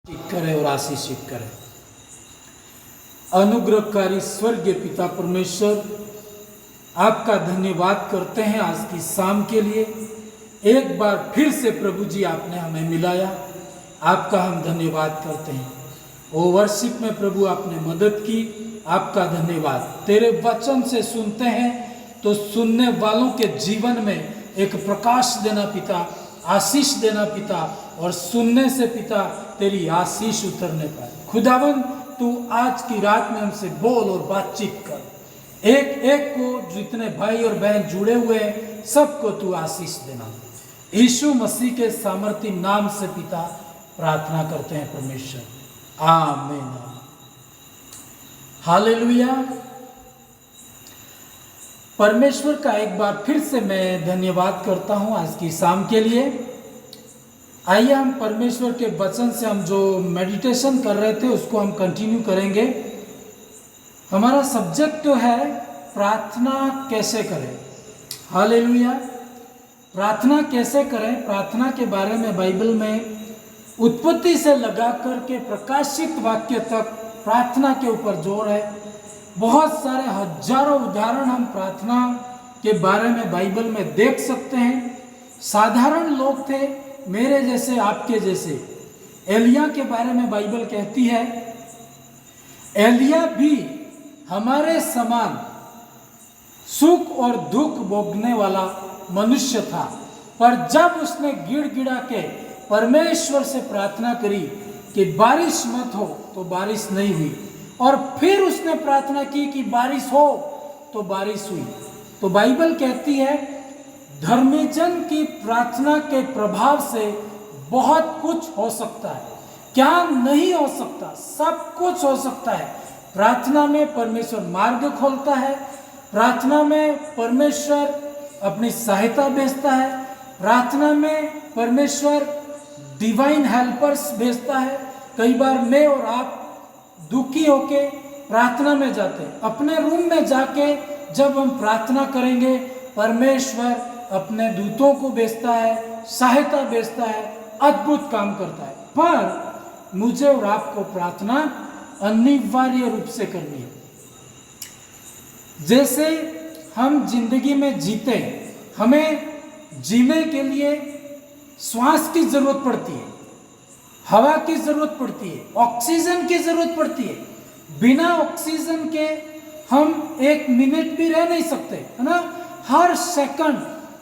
करे और आशीषित करे। अनुग्रहकारी स्वर्गीय पिता परमेश्वर, आपका धन्यवाद करते हैं आज की शाम के लिए। एक बार फिर से प्रभु जी आपने हमें मिलाया, आपका हम धन्यवाद करते हैं। ओ वर्शिप में प्रभु आपने मदद की, आपका धन्यवाद। तेरे वचन से सुनते हैं तो सुनने वालों के जीवन में एक प्रकाश देना पिता, आशीष देना पिता, और सुनने से पिता तेरी आशीष उतरने पाए। खुदावन तू आज की रात में हमसे बोल और बातचीत कर। एक एक को, जितने भाई और बहन जुड़े हुए हैं सबको तू आशीष देना। यीशु मसीह के सामर्थी नाम से पिता प्रार्थना करते हैं परमेश्वर, आमीन। हालेलुया। परमेश्वर का एक बार फिर से मैं धन्यवाद करता हूं आज की शाम के लिए। आइए हम परमेश्वर के वचन से हम जो मेडिटेशन कर रहे थे उसको हम कंटिन्यू करेंगे। हमारा सब्जेक्ट तो है प्रार्थना कैसे करें। हालेलुया। प्रार्थना कैसे करें, प्रार्थना के बारे में बाइबल में उत्पत्ति से लगा करके प्रकाशित वाक्य तक प्रार्थना के ऊपर जोर है। बहुत सारे हजारों उदाहरण हम प्रार्थना के बारे में बाइबल में देख सकते हैं। साधारण लोग थे, मेरे जैसे, आपके जैसे। एलिया के बारे में बाइबल कहती है, एलिया भी हमारे समान सुख और दुख भोगने वाला मनुष्य था, पर जब उसने गिड़गिड़ा के परमेश्वर से प्रार्थना करी कि बारिश मत हो, तो बारिश नहीं हुई। और फिर उसने प्रार्थना की कि बारिश हो, तो बारिश हुई। तो बाइबल कहती है धर्मी जन की प्रार्थना के प्रभाव से बहुत कुछ हो सकता है। क्या नहीं हो सकता? सब कुछ हो सकता है। प्रार्थना में परमेश्वर मार्ग खोलता है, प्रार्थना में परमेश्वर अपनी सहायता भेजता है, प्रार्थना में परमेश्वर डिवाइन हेल्पर्स भेजता है। कई बार मैं और आप दुखी होके प्रार्थना में जाते हैं, अपने रूम में जाके जब हम प्रार्थना करेंगे परमेश्वर अपने दूतों को भेजता है, सहायता भेजता है, अद्भुत काम करता है। पर मुझे और आपको प्रार्थना अनिवार्य रूप से करनी है। जैसे हम जिंदगी में जीते, हमें जीने के लिए श्वास की जरूरत पड़ती है, हवा की जरूरत पड़ती है, ऑक्सीजन की जरूरत पड़ती है। बिना ऑक्सीजन के हम एक मिनट भी रह नहीं सकते, है ना। हर सेकंड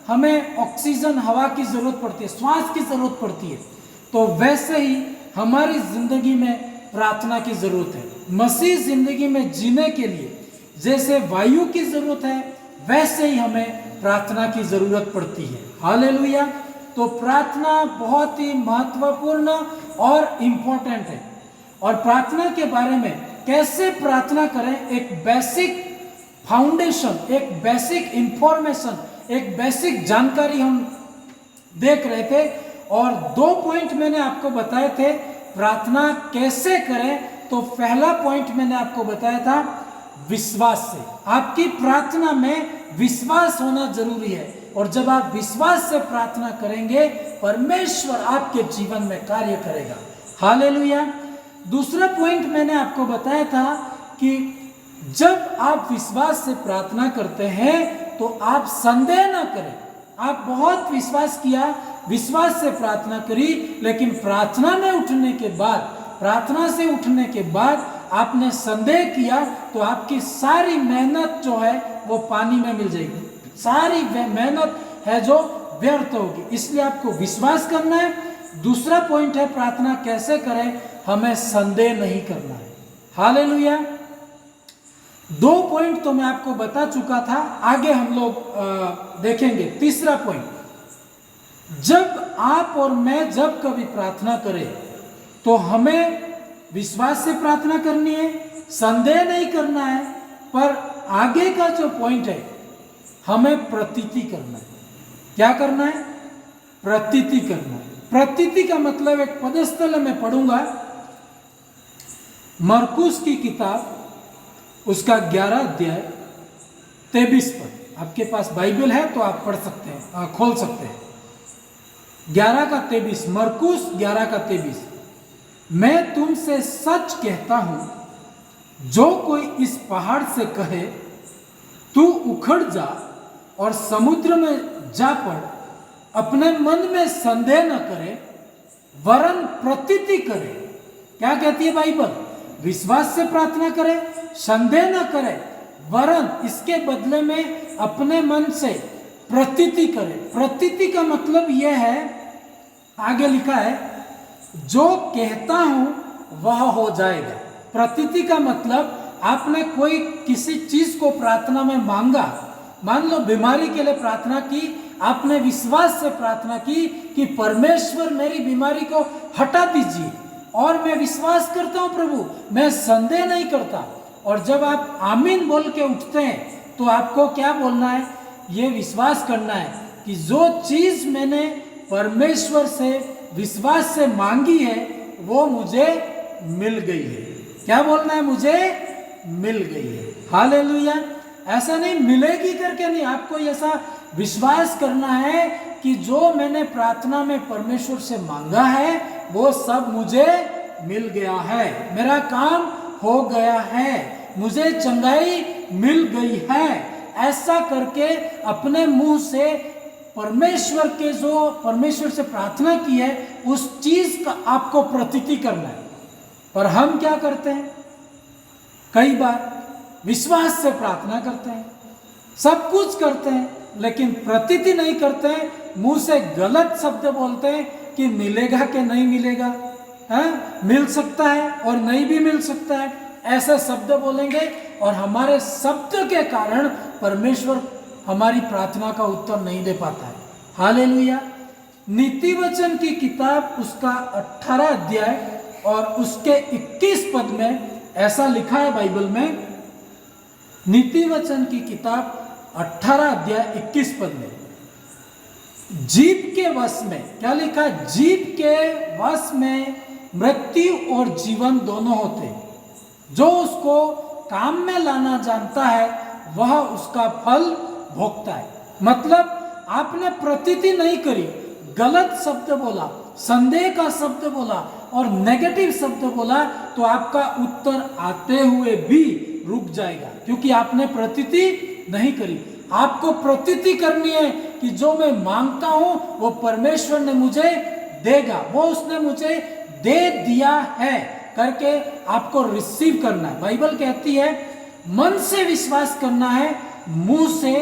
हमें ऑक्सीजन, हवा की जरूरत पड़ती है, श्वास की जरूरत पड़ती है। तो वैसे ही हमारी जिंदगी में प्रार्थना की जरूरत है। मसीह जिंदगी में जीने के लिए जैसे वायु की जरूरत है, वैसे ही हमें प्रार्थना की जरूरत पड़ती है। हालेलुया। तो प्रार्थना बहुत ही महत्वपूर्ण और इम्पोर्टेंट है। और प्रार्थना के बारे में कैसे प्रार्थना करें, एक बेसिक फाउंडेशन, एक बेसिक इंफॉर्मेशन, एक बेसिक जानकारी हम देख रहे थे। और 2 पॉइंट मैंने आपको बताए थे प्रार्थना कैसे करें। तो पहला पॉइंट मैंने आपको बताया था विश्वास से। आपकी प्रार्थना में विश्वास होना जरूरी है, और जब आप विश्वास से प्रार्थना करेंगे परमेश्वर आपके जीवन में कार्य करेगा। हालेलुया। दूसरा पॉइंट मैंने आपको बताया था कि जब आप विश्वास से प्रार्थना करते हैं तो आप संदेह ना करें। आप बहुत विश्वास किया, विश्वास से प्रार्थना करी, लेकिन प्रार्थना में उठने के बाद, प्रार्थना से उठने के बाद आपने संदेह किया तो आपकी सारी मेहनत जो है वो पानी में मिल जाएगी। सारी मेहनत है जो व्यर्थ होगी। इसलिए आपको विश्वास करना है। दूसरा पॉइंट है प्रार्थना कैसे करें, हमें संदेह नहीं करना है। हालेलुया। 2 पॉइंट तो मैं आपको बता चुका था, आगे हम लोग देखेंगे। तीसरा पॉइंट, जब आप और मैं जब कभी प्रार्थना करें तो हमें विश्वास से प्रार्थना करनी है, संदेह नहीं करना है। पर आगे का जो पॉइंट है, हमें प्रतीति करना है। क्या करना है? प्रतीति करना है। प्रतीति का मतलब एक पदस्थल में पढ़ूंगा, मरकुस की किताब उसका 11 अध्याय 23 पद। आपके पास बाइबल है तो आप पढ़ सकते हैं, खोल सकते हैं। 11 का 23, मरकुस 11 का 23। मैं तुमसे सच कहता हूं, जो कोई इस पहाड़ से कहे तू उखड़ जा और समुद्र में जा पड़, अपने मन में संदेह न करे वरन प्रतीति करे। क्या कहती है बाइबल? विश्वास से प्रार्थना करे, संदेह न करे, वरन इसके बदले में अपने मन से प्रतीति करे। प्रतीति का मतलब यह है, आगे लिखा है, जो कहता हूं वह हो जाएगा। प्रतीति का मतलब आपने कोई किसी चीज को प्रार्थना में मांगा, मान लो बीमारी के लिए प्रार्थना की, आपने विश्वास से प्रार्थना की कि परमेश्वर मेरी बीमारी को हटा दीजिए, और मैं विश्वास करता हूं प्रभु, मैं संदेह नहीं करता। और जब आप आमीन बोल के उठते हैं तो आपको क्या बोलना है? ये विश्वास करना है कि जो चीज मैंने परमेश्वर से विश्वास से मांगी है वो मुझे मिल गई है। क्या बोलना है? मुझे मिल गई है। हालेलुया। ऐसा नहीं मिलेगी करके नहीं, आपको ऐसा विश्वास करना है कि जो मैंने प्रार्थना में परमेश्वर से मांगा है वो सब मुझे मिल गया है, मेरा काम हो गया है, मुझे चंगाई मिल गई है। ऐसा करके अपने मुंह से परमेश्वर के जो परमेश्वर से प्रार्थना की है उस चीज का आपको प्रतीति करना है। पर हम क्या करते हैं? कई बार विश्वास से प्रार्थना करते हैं, सब कुछ करते हैं, लेकिन प्रतीति नहीं करते हैं, मुंह से गलत शब्द बोलते हैं कि मिलेगा कि नहीं मिलेगा, मिल सकता है और नहीं भी मिल सकता है, ऐसे शब्द बोलेंगे और हमारे शब्द के कारण परमेश्वर हमारी प्रार्थना का उत्तर नहीं दे पाता है। हालेलुया। नीति वचन की किताब उसका 18 अध्याय और उसके 21 पद में ऐसा लिखा है बाइबल में। नीति वचन की किताब 18 अध्याय 21 पद में, जीभ के वश में, क्या लिखा है? जीभ के वश में मृत्यु और जीवन दोनों होते हैं, जो उसको काम में लाना जानता है वह उसका फल भोगता है। मतलब आपने प्रतीति नहीं करी, गलत शब्द बोला, संदेह का शब्द बोला और नेगेटिव शब्द बोला तो आपका उत्तर आते हुए भी रुक जाएगा, क्योंकि आपने प्रतीति नहीं करी। आपको प्रतीति करनी है कि जो मैं मांगता हूं वो परमेश्वर ने मुझे देगा, वो उसने मुझे दे दिया है करके आपको रिसीव करना है। बाइबल कहती है मन से विश्वास करना है, मुंह से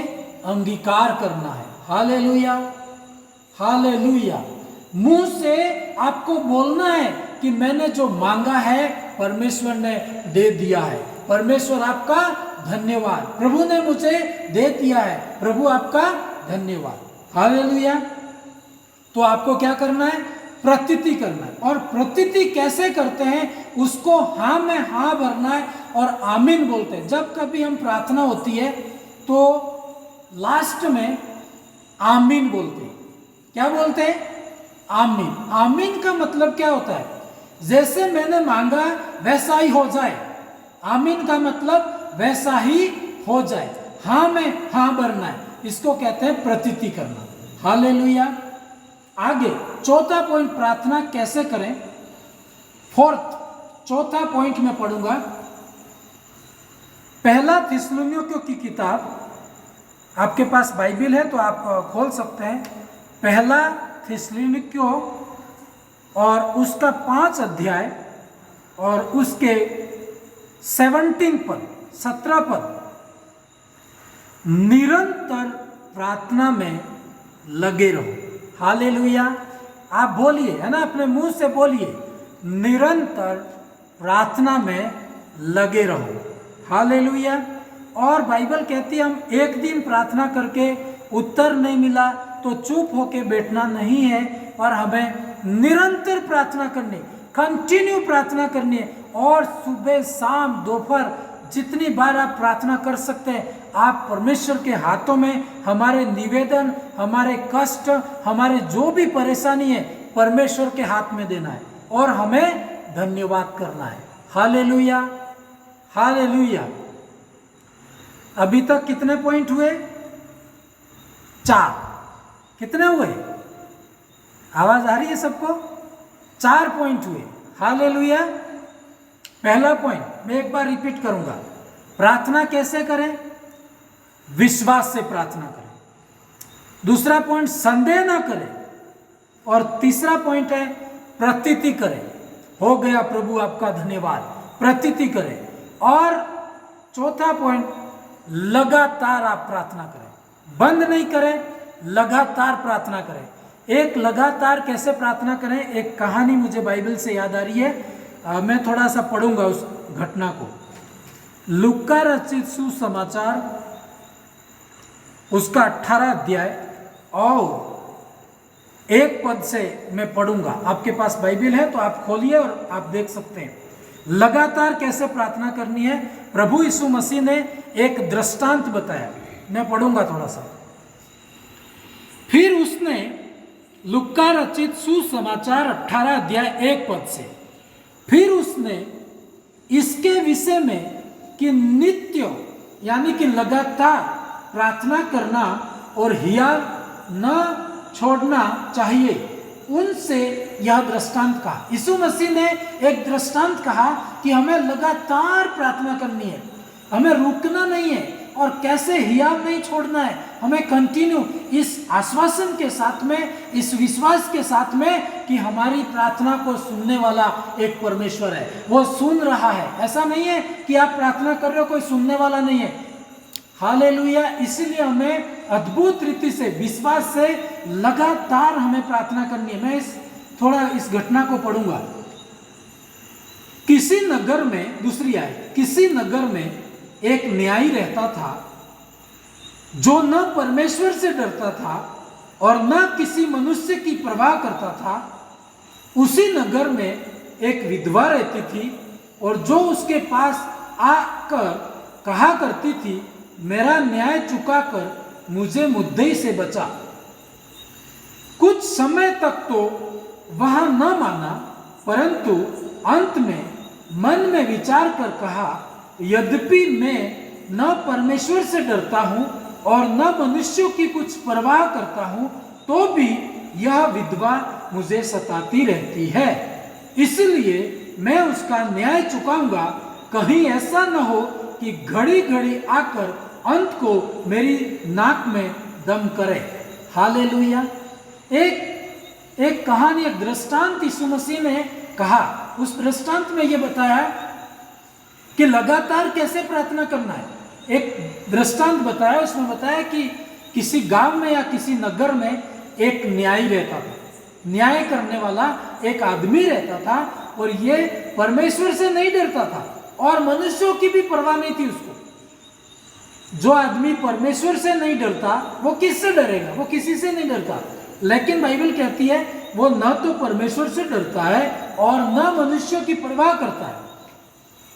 अंगीकार करना है। Hallelujah, hallelujah. मुंह से आपको बोलना है कि मैंने जो मांगा है परमेश्वर ने दे दिया है, परमेश्वर आपका धन्यवाद, प्रभु ने मुझे दे दिया है, प्रभु आपका धन्यवाद। हालेलुया। तो आपको क्या करना है? प्रतीति करना है। और प्रतीति कैसे करते हैं? उसको हाँ में हाँ भरना है और आमीन बोलते हैं। जब कभी हम प्रार्थना होती है तो लास्ट में आमीन बोलते हैं। क्या बोलते हैं? आमीन। आमीन का मतलब क्या होता है? जैसे मैंने मांगा वैसा ही हो जाए। आमीन का मतलब वैसा ही हो जाए, हाँ में हाँ भरना है, इसको कहते हैं प्रतीति करना। हालेलुया। आगे चौथा पॉइंट, प्रार्थना कैसे करें। चौथा पॉइंट मैं पढ़ूंगा। पहला थिस्सलुनीकियों की किताब, आपके पास बाइबल है तो आप खोल सकते हैं। पहला थिस्सलुनीकियों और उसका 5 अध्याय और उसके 17 पद, निरंतर प्रार्थना में लगे रहो। हालेलुया। आप बोलिए, है ना, अपने मुंह से बोलिए, निरंतर प्रार्थना में लगे रहो। हालेलुया। और बाइबल कहती है हम एक दिन प्रार्थना करके उत्तर नहीं मिला तो चुप होके बैठना नहीं है, और हमें निरंतर प्रार्थना करनी, कंटिन्यू प्रार्थना करनी है। और सुबह शाम दोपहर जितनी बार आप प्रार्थना कर सकते हैं, आप परमेश्वर के हाथों में हमारे निवेदन, हमारे कष्ट, हमारे जो भी परेशानी है परमेश्वर के हाथ में देना है और हमें धन्यवाद करना है। Hallelujah, hallelujah. अभी तक कितने पॉइंट हुए? 4। कितने हुए? आवाज आ रही है सबको? 4 पॉइंट हुए। हालेलुया। पहला पॉइंट मैं एक बार रिपीट करूंगा, प्रार्थना कैसे करें? विश्वास से प्रार्थना करें। दूसरा पॉइंट, संदेह ना करें। और तीसरा पॉइंट है प्रतीति करें। हो गया प्रभु आपका धन्यवाद, प्रतीति करें। और चौथा पॉइंट, लगातार आप प्रार्थना करें, बंद नहीं करें, लगातार प्रार्थना करें। एक लगातार कैसे प्रार्थना करें, एक कहानी मुझे बाइबल से याद आ रही है, मैं थोड़ा सा पढ़ूंगा उस घटना को। लूका रचित सुसमाचार उसका 18 अध्याय और 1 पद से मैं पढ़ूंगा। आपके पास बाइबल है तो आप खोलिए और आप देख सकते हैं लगातार कैसे प्रार्थना करनी है। प्रभु यीशु मसीह ने एक दृष्टांत बताया, मैं पढ़ूंगा थोड़ा सा। फिर उसने, लूका रचित सुसमाचार 18 अध्याय 1 पद से, फिर उसने इसके विषय में कि नित्य यानी कि लगातार प्रार्थना करना और हिया न छोड़ना चाहिए, उनसे यह दृष्टांत कहा। यीशु मसीह ने एक दृष्टांत कहा कि हमें लगातार प्रार्थना करनी है, हमें रुकना नहीं है और कैसे हियाव नहीं छोड़ना है, हमें कंटिन्यू इस आश्वासन के साथ में, इस विश्वास के साथ में कि हमारी प्रार्थना को सुनने वाला एक परमेश्वर है, वो सुन रहा है। ऐसा नहीं है कि आप प्रार्थना कर रहे हो कोई सुनने वाला नहीं है। हालेलुया। इसीलिए हमें अद्भुत रीति से, विश्वास से लगातार हमें प्रार्थना करनी है। मैं थोड़ा इस घटना को पढ़ूंगा। किसी नगर में, दूसरी आयत, किसी नगर में एक न्यायी रहता था जो न परमेश्वर से डरता था और न किसी मनुष्य की परवाह करता था। उसी नगर में एक विधवा रहती थी और जो उसके पास आकर कहा करती थी, मेरा न्याय चुकाकर मुझे मुद्दई से बचा। कुछ समय तक तो वह न माना, परंतु अंत में मन में विचार कर कहा, यद्यपि मैं न परमेश्वर से डरता हूं और न मनुष्यों की कुछ परवाह करता हूं, तो भी यह विधवा मुझे सताती रहती है, इसलिए मैं उसका न्याय चुकाऊंगा। कहीं ऐसा न हो कि घड़ी घड़ी आकर अंत को मेरी नाक में दम करे। हालेलुया। एक कहानी, एक दृष्टांत यीशु मसीह ने कहा। उस दृष्टांत में यह बताया कि लगातार कैसे प्रार्थना करना है। एक दृष्टांत बताया, उसमें बताया कि किसी गांव में या किसी नगर में एक न्यायी रहता था, न्याय करने वाला एक आदमी रहता था और ये परमेश्वर से नहीं डरता था और मनुष्यों की भी परवाह नहीं थी उसको। जो आदमी परमेश्वर से नहीं डरता वो किससे डरेगा? वो किसी से नहीं डरता। लेकिन बाइबल कहती है वो न तो परमेश्वर से डरता है और न मनुष्यों की परवाह करता है।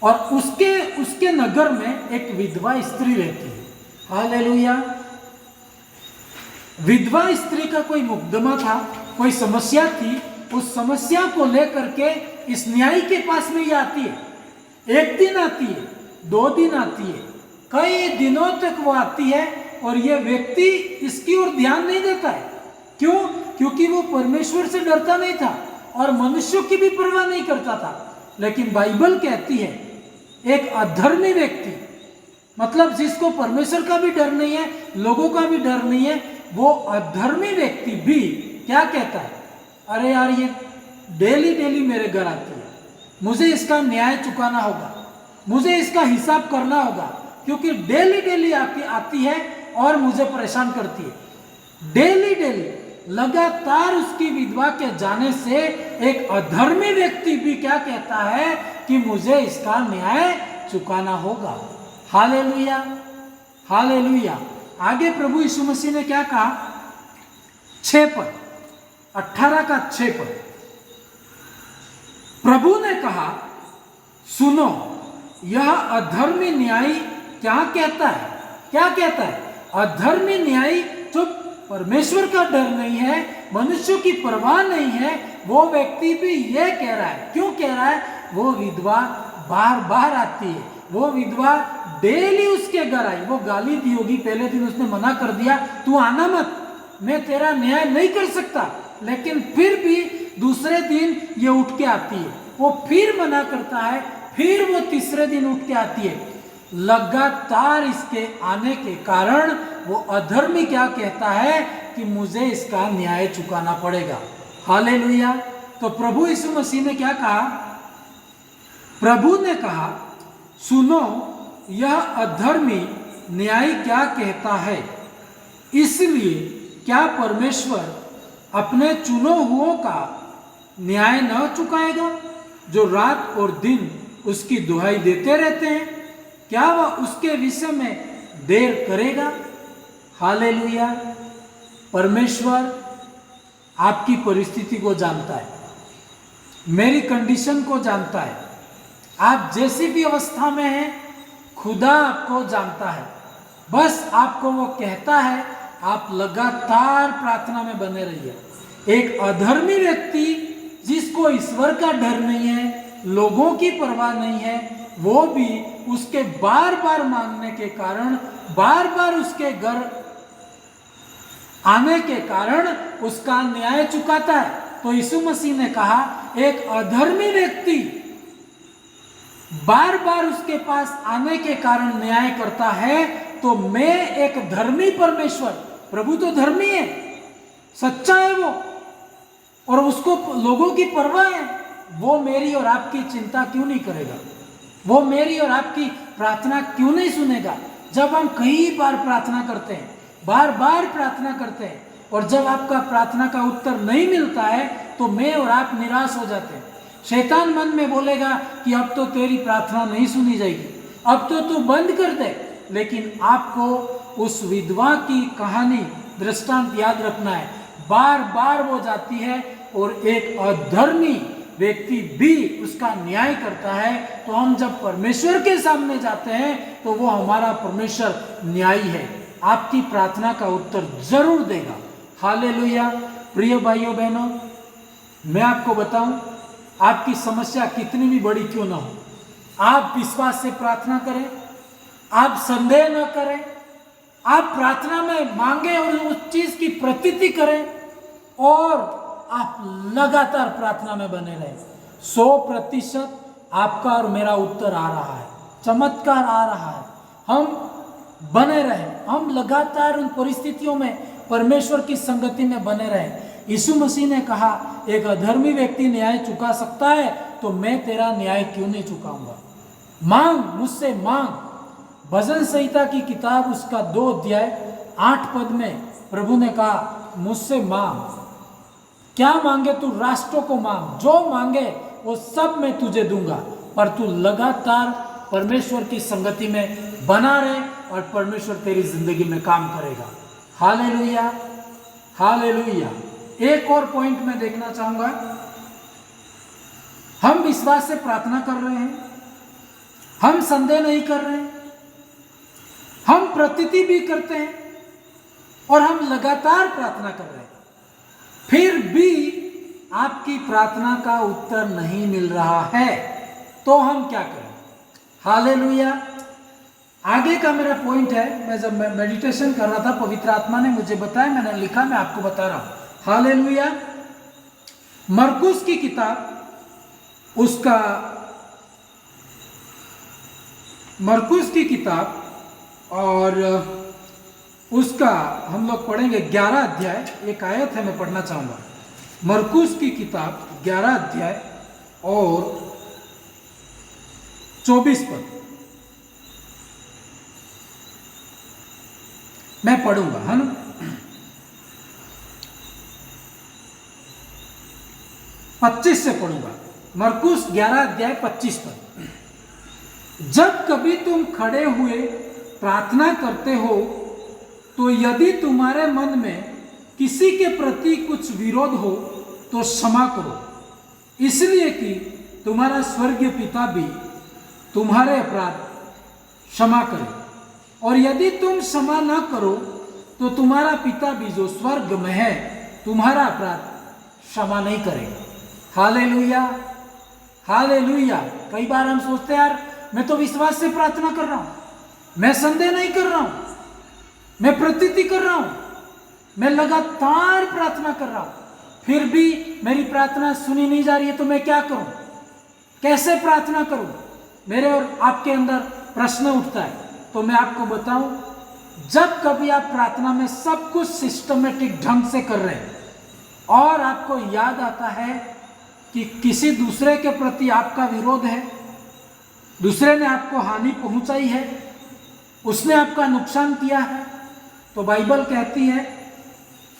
और उसके नगर में एक विधवा स्त्री रहती है। हालेलुया। विधवा स्त्री का कोई मुकदमा था, कोई समस्या थी। उस समस्या को लेकर के इस न्यायी के पास में ये आती है। एक दिन आती है, 2 दिन आती है, कई दिनों तक वो आती है और ये व्यक्ति इसकी ओर ध्यान नहीं देता है। क्यों? क्योंकि वो परमेश्वर से डरता नहीं था और मनुष्यों की भी परवाह नहीं करता था। लेकिन बाइबल कहती है एक अधर्मी व्यक्ति, मतलब जिसको परमेश्वर का भी डर नहीं है, लोगों का भी डर नहीं है, वो अधर्मी व्यक्ति भी क्या कहता है, अरे यार ये डेली डेली मेरे घर आती है, मुझे इसका न्याय चुकाना होगा, मुझे इसका हिसाब करना होगा, क्योंकि डेली डेली आती है और मुझे परेशान करती है। डेली डेली लगातार उसकी विधवा के जाने से एक अधर्मी व्यक्ति भी क्या कहता है कि मुझे इसका न्याय चुकाना होगा। Hallelujah, hallelujah. आगे प्रभु यीशु मसीह ने क्या कहा? 6 पद, 18 का 6 पद, प्रभु ने कहा, सुनो यह अधर्मी न्यायी क्या कहता है? क्या कहता है? अधर्मी न्यायी जो परमेश्वर का डर नहीं है, मनुष्यों की परवाह नहीं है, वो व्यक्ति भी ये कह रहा है। क्यों कह रहा है? वो विधवा बार बार आती है, वो विधवा डेली उसके घर आई। वो गाली दी होगी, पहले दिन उसने मना कर दिया, तू आना मत, मैं तेरा न्याय नहीं कर सकता, लेकिन फिर भी दूसरे दिन ये उठ के आती है वो फिर मना करता है, फिर वो तीसरे दिन उठ के आती है। लगातार इसके आने के कारण वो अधर्मी क्या कहता है कि मुझे इसका न्याय चुकाना पड़ेगा। हालेलुया। तो प्रभु यीशु मसीह ने क्या कहा? प्रभु ने कहा, सुनो यह अधर्मी न्याय क्या कहता है, इसलिए क्या परमेश्वर अपने चुनो हुओं का न्याय न चुकाएगा, जो रात और दिन उसकी दुहाई देते रहते हैं? क्या वह उसके विषय में देर करेगा? हालेलुया। परमेश्वर आपकी परिस्थिति को जानता है, मेरी कंडीशन को जानता है। आप जैसी भी अवस्था में हैं, खुदा आपको जानता है। बस आपको वो कहता है, आप लगातार प्रार्थना में बने रहिए। एक अधर्मी व्यक्ति जिसको ईश्वर का डर नहीं है, लोगों की परवाह नहीं है, वो भी उसके बार बार मांगने के कारण, बार बार उसके घर आने के कारण उसका न्याय चुकाता है। तो यीशु मसीह ने कहा, एक अधर्मी व्यक्ति बार बार उसके पास आने के कारण न्याय करता है, तो मैं एक धर्मी परमेश्वर, प्रभु तो धर्मी है, सच्चा है वो, और उसको लोगों की परवाह है, वो मेरी और आपकी चिंता क्यों नहीं करेगा? वो मेरी और आपकी प्रार्थना क्यों नहीं सुनेगा? जब हम कई बार प्रार्थना करते हैं, बार बार प्रार्थना करते हैं, और जब आपका प्रार्थना का उत्तर नहीं मिलता है, तो मैं और आप निराश हो जाते हैं। शैतान मन में बोलेगा कि अब तो तेरी प्रार्थना नहीं सुनी जाएगी, अब तो तू बंद कर दे। लेकिन आपको उस विधवा की कहानी, दृष्टांत याद रखना है। बार बार वो जाती है और एक अधर्मी व्यक्ति भी उसका न्याय करता है। तो हम जब परमेश्वर के सामने जाते हैं, तो वो हमारा परमेश्वर न्यायी है, आपकी प्रार्थना का उत्तर जरूर देगा। हालेलुया। प्रिय भाइयों बहनों, मैं आपको बताऊं, आपकी समस्या कितनी भी बड़ी क्यों ना हो, आप विश्वास से प्रार्थना करें, आप संदेह न करें, आप प्रार्थना में मांगे और उस चीज की प्रतीति करें, और आप लगातार प्रार्थना में बने रहें। 100% आपका और मेरा उत्तर आ रहा है, चमत्कार आ रहा है। हम बने रहें, हम लगातार उन परिस्थितियों में परमेश्वर की संगति में बने रहें। यीशु मसीह ने कहा, एक अधर्मी व्यक्ति न्याय चुका सकता है, तो मैं तेरा न्याय क्यों नहीं चुकाऊंगा? मांग, मुझसे मांग। भजन संहिता की किताब उसका 2 अध्याय 8 पद में प्रभु ने कहा, मुझसे मांग। क्या मांगे तू? राष्ट्रों को मांग, जो मांगे वो सब मैं तुझे दूंगा। पर तू लगातार परमेश्वर की संगति में बना रहे, और परमेश्वर तेरी जिंदगी में काम करेगा। Hallelujah, hallelujah. एक और पॉइंट मैं देखना चाहूंगा। हम विश्वास से प्रार्थना कर रहे हैं, हम संदेह नहीं कर रहे हैं, हम प्रतीति भी करते हैं, और हम लगातार प्रार्थना कर रहे हैं, फिर भी आपकी प्रार्थना का उत्तर नहीं मिल रहा है, तो हम क्या करें? हालेलुया। आगे का मेरा पॉइंट है, मैं जब मेडिटेशन कर रहा था, पवित्र आत्मा ने मुझे बताया, मैंने लिखा, मैं आपको बता रहा हूं। हालेलुया। मरकुस की किताब, उसका मरकुस की किताब, और उसका हम लोग पढ़ेंगे 11 अध्याय। एक आयत है, मैं पढ़ना चाहूंगा। मरकुस की किताब 11 अध्याय और 24 पद मैं पढ़ूंगा, है ना? 25 से पढ़ूंगा। मरकुस 11 अध्याय 25 पद। जब कभी तुम खड़े हुए प्रार्थना करते हो, तो यदि तुम्हारे मन में किसी के प्रति कुछ विरोध हो, तो क्षमा करो, इसलिए कि तुम्हारा स्वर्गीय पिता भी तुम्हारे अपराध क्षमा करे। और यदि तुम क्षमा न करो, तो तुम्हारा पिता भी जो स्वर्ग में है तुम्हारा अपराध क्षमा नहीं करेगा। Hallelujah, hallelujah. कई बार हम सोचते हैं, यार मैं तो विश्वास से प्रार्थना कर रहा हूं, मैं संदेह नहीं कर रहा हूं, मैं प्रतीति कर रहा हूं, मैं लगातार प्रार्थना कर रहा हूं, फिर भी मेरी प्रार्थना सुनी नहीं जा रही है, तो मैं क्या करूं? कैसे प्रार्थना करूं? मेरे और आपके अंदर प्रश्न उठता है। तो मैं आपको बताऊं, जब कभी आप प्रार्थना में सब कुछ सिस्टमेटिक ढंग से कर रहे हैं और आपको याद आता है कि किसी दूसरे के प्रति आपका विरोध है, दूसरे ने आपको हानि पहुंचाई है, उसने आपका नुकसान किया है, तो बाइबल कहती है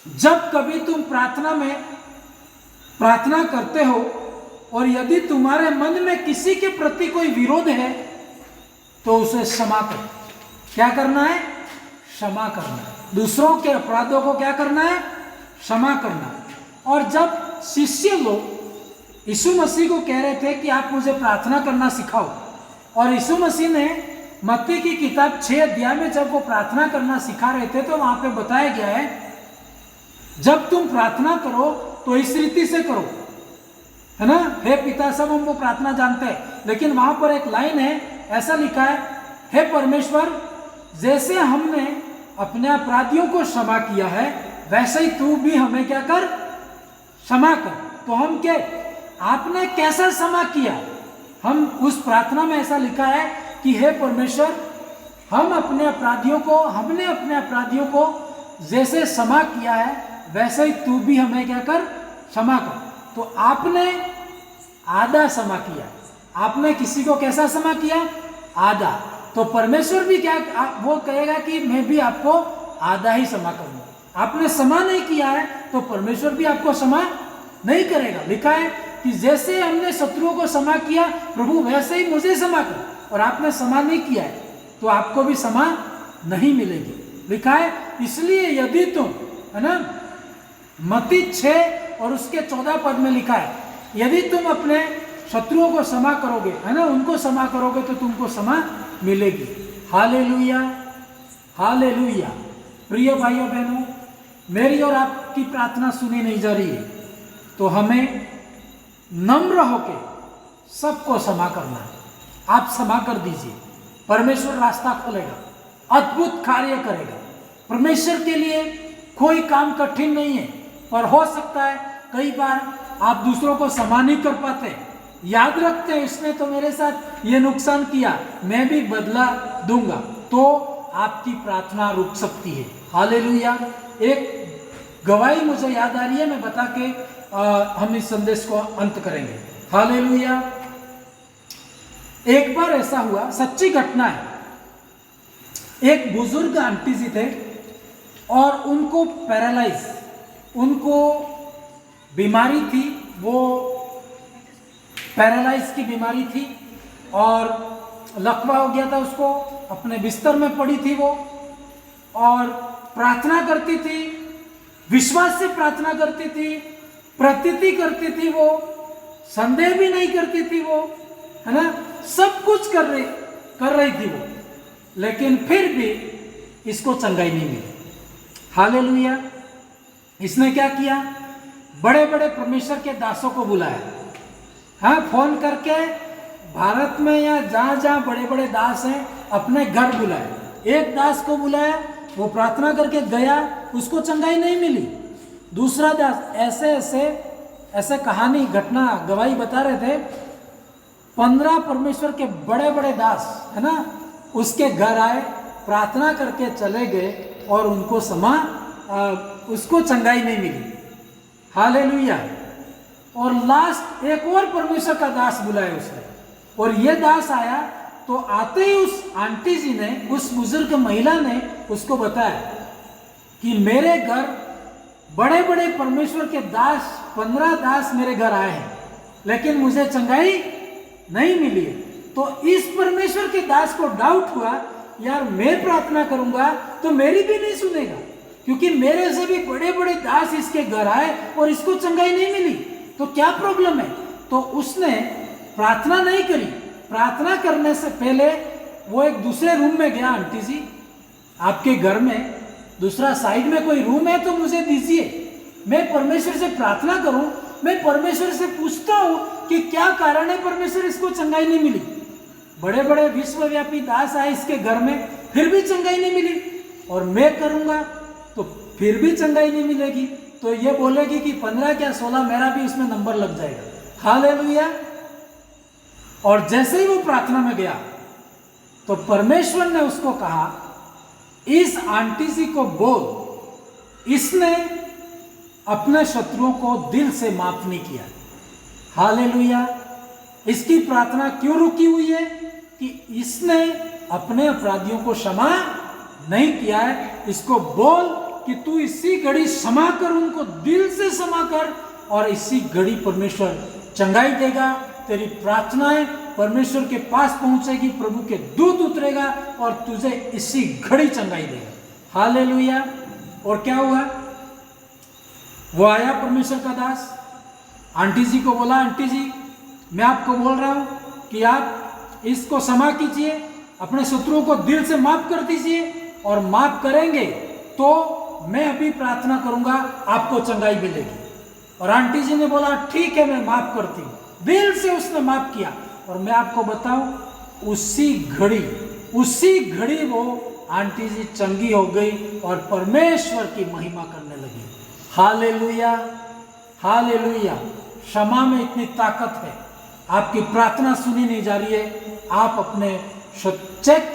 जब कभी तुम प्रार्थना में प्रार्थना करते हो और यदि तुम्हारे मन में किसी के प्रति कोई विरोध है तो उसे क्षमा करो। क्या करना है? क्षमा करना है। दूसरों के अपराधों को क्या करना है? क्षमा करना है। और जब शिष्य लोग यीशु मसीह को कह रहे थे कि आप मुझे प्रार्थना करना सिखाओ, और यीशु मसीह ने मत्ती की किताब 6 अध्याय में जब वो प्रार्थना करना सिखा रहे थे तो वहां पे बताया गया है जब तुम प्रार्थना करो तो इस रीति से करो, है ना, हे पिता। सब हम वो प्रार्थना जानते हैं, लेकिन वहां पर एक लाइन है, ऐसा लिखा है, हे परमेश्वर, जैसे हमने अपने अपराधियों को क्षमा किया है वैसे ही तू भी हमें क्या कर? क्षमा कर। तो हम क्या, आपने कैसा क्षमा किया? हम उस प्रार्थना में ऐसा लिखा है कि हे परमेश्वर, हमने अपने अपराधियों को जैसे क्षमा किया है वैसे ही तू भी हमें क्या कर? क्षमा कर। तो आपने आधा क्षमा किया, आपने किसी को कैसा क्षमा किया? आधा। तो परमेश्वर भी क्या वो कहेगा कि मैं भी आपको आधा ही क्षमा करूंगा। आपने क्षमा नहीं किया है तो परमेश्वर भी आपको क्षमा नहीं करेगा। लिखा है कि जैसे हमने शत्रुओं को क्षमा किया प्रभु वैसे ही मुझे क्षमा कर, और आपने क्षमा नहीं किया है तो आपको भी क्षमा नहीं मिलेगी। लिखा है, इसलिए यदि तुम, है ना, मत्ती 6 और उसके 14 पद में लिखा है, यदि तुम अपने शत्रुओं को क्षमा करोगे, है ना, उनको क्षमा करोगे तो तुमको क्षमा मिलेगी। Hallelujah, hallelujah. प्रिय भाइयों बहनों, मेरी और आपकी प्रार्थना सुनी नहीं जा रही है तो हमें नम्र होके सबको क्षमा करना है। आप क्षमा कर दीजिए, परमेश्वर रास्ता खोलेगा, अद्भुत कार्य करेगा। परमेश्वर के लिए कोई काम कठिन नहीं है, पर हो सकता है कई बार आप दूसरों को क्षमा नहीं कर पाते, याद रखते हैं इसने तो मेरे साथ ये नुकसान किया, मैं भी बदला दूंगा, तो आपकी प्रार्थना रुक सकती है। हालेलुया। एक गवाही मुझे याद आ रही है, मैं बता के हम इस संदेश को अंत करेंगे। हालेलुया। एक बार ऐसा हुआ, सच्ची घटना है, एक बुजुर्ग आंटी जी थे और उनको पैरालाइज, उनको बीमारी थी, वो पैरालाइज की बीमारी थी और लकवा हो गया था उसको, अपने बिस्तर में पड़ी थी वो, और प्रार्थना करती थी, विश्वास से प्रार्थना करती थी, प्रतीति करती थी वो, संदेह भी नहीं करती थी वो, है ना, सब कुछ कर रही थी वो, लेकिन फिर भी इसको चंगाई नहीं मिली। हालेलुया। इसने क्या किया? बड़े बड़े परमेश्वर के दासों को बुलाया, हाँ, फोन करके भारत में या जहाँ जहाँ बड़े बड़े दास हैं अपने घर बुलाए। एक दास को बुलाया, वो प्रार्थना करके गया, उसको चंगाई नहीं मिली। दूसरा दास, ऐसे कहानी घटना गवाही बता रहे थे, 15 परमेश्वर के बड़े बड़े दास, है ना, उसके घर आए, प्रार्थना करके चले गए और उनको उसको चंगाई नहीं मिली। हालेलुया। और लास्ट एक और परमेश्वर का दास बुलाया उसने, और ये दास आया तो आते ही उस आंटी जी ने, उस बुजुर्ग महिला ने उसको बताया कि मेरे घर बड़े बड़े परमेश्वर के दास, 15 दास मेरे घर आए हैं, लेकिन मुझे चंगाई नहीं मिली है। तो इस परमेश्वर के दास को डाउट हुआ, यार मैं प्रार्थना करूंगा तो मेरी भी नहीं सुनेगा, क्योंकि मेरे से भी बड़े बड़े दास इसके घर आए और इसको चंगाई नहीं मिली, तो क्या प्रॉब्लम है? तो उसने प्रार्थना नहीं करी। प्रार्थना करने से पहले वो एक दूसरे रूम में गया। आंटी जी, आपके घर में दूसरा साइड में कोई रूम है तो मुझे दीजिए, मैं परमेश्वर से प्रार्थना करूं, मैं परमेश्वर से पूछता हूं कि क्या कारण है परमेश्वर इसको चंगाई नहीं मिली। बड़े बड़े विश्वव्यापी दास आए इसके घर में, फिर भी चंगाई नहीं मिली, और मैं करूंगा तो फिर भी चंगाई नहीं मिलेगी, तो ये बोलेगी कि 15 क्या 16 मेरा भी इसमें नंबर लग जाएगा। हालेलुया। और जैसे ही वो प्रार्थना में गया तो परमेश्वर ने उसको कहा, इस आंटी जी को बोल, इसने अपने शत्रुओं को दिल से माफ नहीं किया। हालेलुया। इसकी प्रार्थना क्यों रुकी हुई है? कि इसने अपने अपराधियों को क्षमा नहीं किया है। इसको बोल कि तू इसी घड़ी क्षमा कर, उनको दिल से क्षमा कर, और इसी घड़ी परमेश्वर चंगाई देगा। तेरी प्रार्थनाएं परमेश्वर के पास पहुंचेगी, प्रभु के दूत उतरेगा और तुझे इसी घड़ी चंगाई देगा। हालेलुया। और क्या हुआ? वो आया परमेश्वर का दास, आंटी जी को बोला, आंटी जी मैं आपको बोल रहा हूं कि आप इसको क्षमा कीजिए, अपने शत्रुओं को दिल से माफ कर दीजिए, और माफ करेंगे तो मैं अभी प्रार्थना करूंगा, आपको चंगाई मिलेगी। और आंटी जी ने बोला ठीक है, मैं माफ करती हूं। दिल से उसने माफ किया। और मैं आपको बताऊं, उसी घड़ी वो आंटी जी चंगी हो गई और परमेश्वर की महिमा करने लगी। Hallelujah, hallelujah. क्षमा में इतनी ताकत है। आपकी प्रार्थना सुनी नहीं जा रही है, आप अपने चेक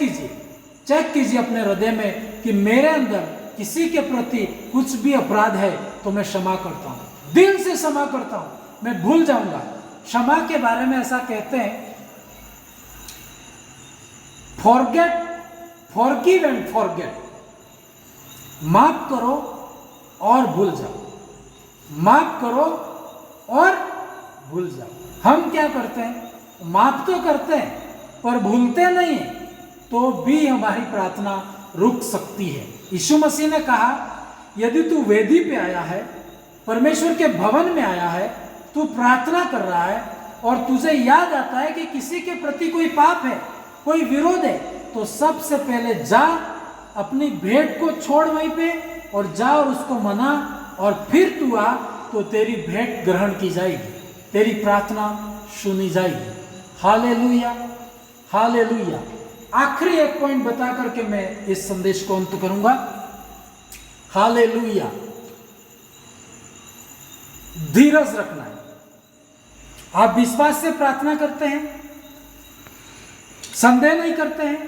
कीजिए अपने हृदय में कि मेरे अंदर किसी के प्रति कुछ भी अपराध है तो मैं क्षमा करता हूं, दिल से क्षमा करता हूं, मैं भूल जाऊंगा। क्षमा के बारे में ऐसा कहते हैं, फॉरगिव एंड फॉरगेट। माफ करो और भूल जाओ, माफ करो और भूल जाओ। हम क्या करते हैं? माफ तो करते हैं पर भूलते नहीं हैं, तो भी हमारी प्रार्थना रुक सकती है। यीशु मसीह ने कहा, यदि तू वेदी पे आया है, परमेश्वर के भवन में आया है, तू प्रार्थना कर रहा है और तुझे याद आता है कि किसी के प्रति कोई पाप है, कोई विरोध है, तो सबसे पहले जा, अपनी भेंट को छोड़ वहीं पे और जा और उसको मना, और फिर तू आ तो तेरी भेंट ग्रहण की जाएगी, तेरी प्रार्थना सुनी जाएगी। Hallelujah, hallelujah. आखिरी एक पॉइंट बता करके मैं इस संदेश को अंत करूंगा। हालेलुया। धीरज रखना है। आप विश्वास से प्रार्थना करते हैं, संदेह नहीं करते हैं,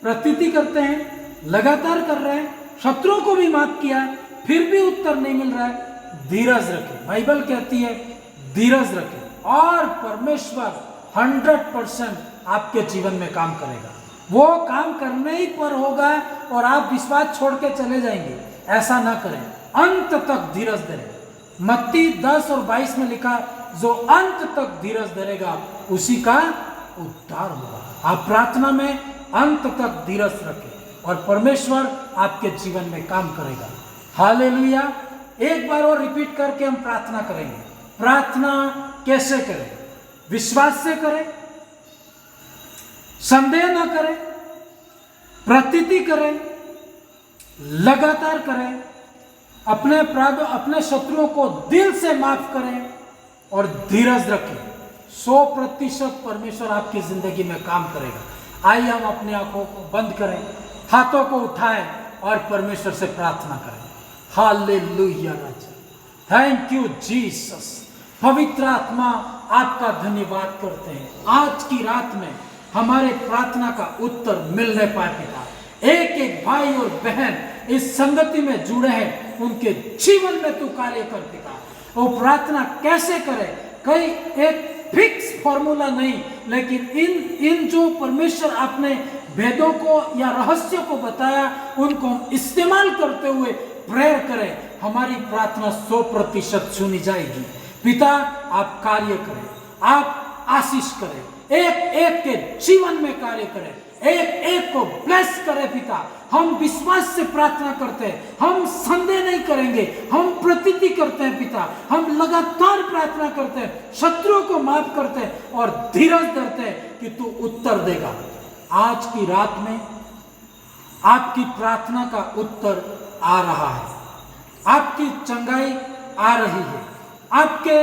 प्रतीति करते हैं, लगातार कर रहे हैं, शत्रुओं को भी माफ किया है, फिर भी उत्तर नहीं मिल रहा है, धीरज रखें। बाइबल कहती है धीरज रखें और परमेश्वर 100% आपके जीवन में काम करेगा। वो काम करने ही पर होगा और आप विश्वास छोड़ के चले जाएंगे, ऐसा ना करें। अंत तक धीरज धरें। मत्ती 10 और 22 में लिखा, जो अंत तक धीरज धरेगा उसी का उद्धार होगा। आप प्रार्थना में अंत तक धीरज रखें और परमेश्वर आपके जीवन में काम करेगा। हालेलुया। एक बार और रिपीट करके हम प्रार्थना करेंगे। प्रार्थना कैसे करें? विश्वास से करें, संदेह न करें, प्रतीति करें, लगातार करें, अपने अपराध, अपने शत्रुओं को दिल से माफ करें और धीरज रखें। 100% परमेश्वर आपकी जिंदगी में काम करेगा। आइए हम अपनी आंखों को बंद करें, हाथों को उठाएं और परमेश्वर से प्रार्थना करें। Hallelujah Raja, thank you Jesus. पवित्र आत्मा, आपका धन्यवाद करते हैं। आज की रात में हमारे प्रार्थना का उत्तर मिलने पाए पिता। एक एक भाई और बहन इस संगति में जुड़े हैं, उनके जीवन में तू कार्य कर पिता। वो प्रार्थना कैसे करे? कई एक फिक्स फॉर्मूला नहीं, लेकिन इन जो परमेश्वर आपने भेदों को या रहस्यों को बताया, उनको हम इस्तेमाल करते हुए प्रेयर करें। हमारी प्रार्थना 100% सुनी जाएगी। पिता, आप कार्य करें, आप आशीष करें, एक एक के जीवन में कार्य करें, एक एक को ब्लेस करें पिता। हम विश्वास से प्रार्थना करते हैं, हम संदेह नहीं करेंगे, हम प्रतीति करते हैं पिता। हम लगातार प्रार्थना करते हैं, शत्रुओं को माफ करते हैं और धीरज धरते हैं कि तू उत्तर देगा। आज की रात में आपकी प्रार्थना का उत्तर आ रहा है, आपकी चंगाई आ रही है, आपके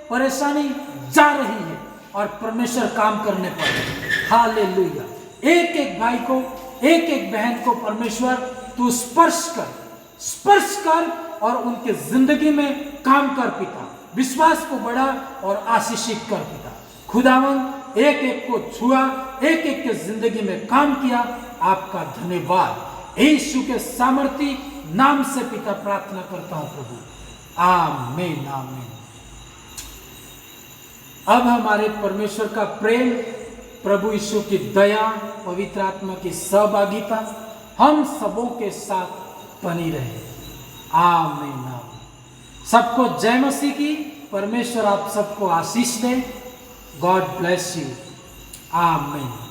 परेशानी जा रही है और परमेश्वर काम करने पर। हालेलुया। एक एक भाई को, एक एक बहन को परमेश्वर तू स्पर्श कर और उनके जिंदगी में काम कर पिता। विश्वास को बढ़ा और आशीषित कर पिता। खुदावंद, एक एक को छुआ, एक एक के जिंदगी में काम किया। आपका धन्यवाद। यीशु के सामर्थी नाम से पिता प्रार्थना करता हूं प्रभु, आमीन आमीन। अब हमारे परमेश्वर का प्रेम, प्रभु यीशु की दया, पवित्र आत्मा की सहभागिता हम सबों के साथ बनी रहे। आमीन आमीन। सबको जय मसीह की। परमेश्वर आप सबको आशीष दे। God bless you. आमीन।